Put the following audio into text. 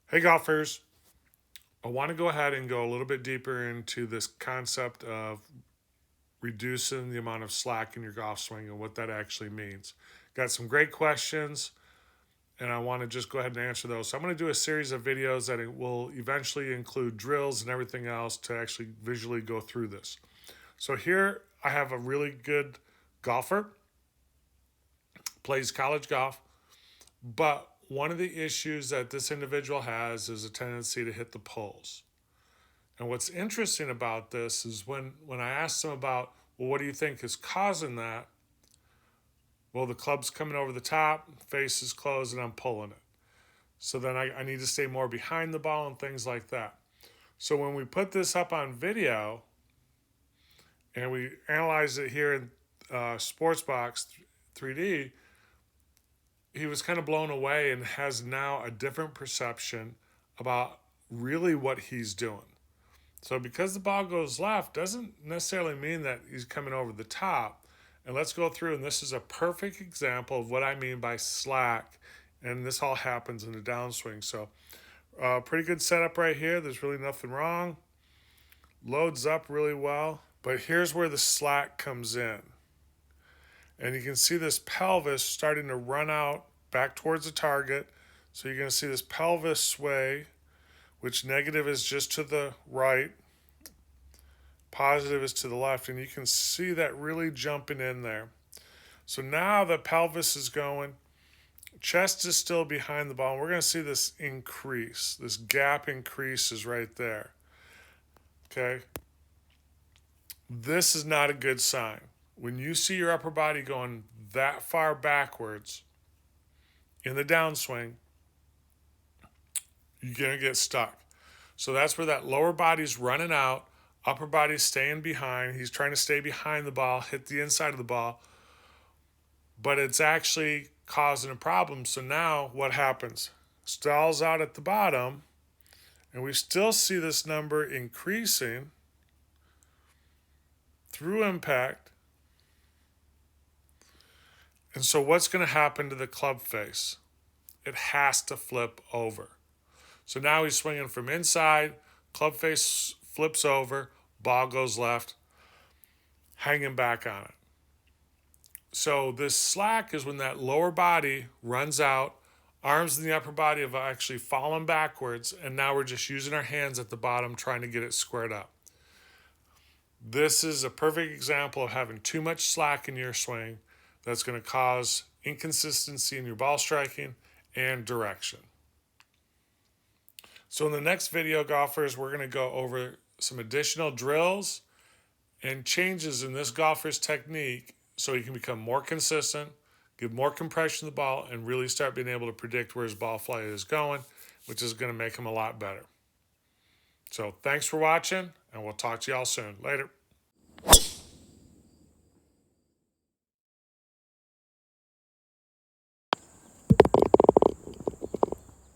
Hey golfers, I want to go ahead and go a little bit deeper into this concept of reducing the amount of slack in your golf swing and what that actually means. Got some great questions and I want to just go ahead and answer those. So I'm going to do a series of videos that will eventually include drills and everything else to actually visually go through this. So here I have a really good golfer, plays college golf, but one of the issues that this individual has is a tendency to hit the poles. And what's interesting about this is when I asked him about, well, what do you think is causing that? Well, the club's coming over the top, face is closed, and I'm pulling it. So then I need to stay more behind the ball and things like that. So when we put this up on video and we analyze it here in Sportsbox 3D, he was kind of blown away and has now a different perception about really what he's doing. So because the ball goes left doesn't necessarily mean that he's coming over the top. And let's go through, and this is a perfect example of what I mean by slack. And this all happens in the downswing. So pretty good setup right here. There's really nothing wrong. Loads up really well. But here's where the slack comes in. And you can see this pelvis starting to run out back towards the target. So you're going to see this pelvis sway, which negative is just to the right, positive is to the left, and you can see that really jumping in there. So now the pelvis is going, chest is still behind the ball, and we're going to see this increase. This gap increases right there. Okay? This is not a good sign. When you see your upper body going that far backwards in the downswing, you're going to get stuck. So that's where that lower body's running out, upper body's staying behind. He's trying to stay behind the ball, hit the inside of the ball, but it's actually causing a problem. So now what happens? Stalls out at the bottom, and we still see this number increasing through impact. And so what's going to happen to the club face? It has to flip over. So now he's swinging from inside, club face flips over, ball goes left, hanging back on it. So this slack is when that lower body runs out, arms in the upper body have actually fallen backwards, and now we're just using our hands at the bottom trying to get it squared up. This is a perfect example of having too much slack in your swing that's going to cause inconsistency in your ball striking and direction. So in the next video, golfers, we're going to go over some additional drills and changes in this golfer's technique so he can become more consistent, give more compression to the ball, and really start being able to predict where his ball flight is going, which is going to make him a lot better. So thanks for watching, and we'll talk to y'all soon. Later.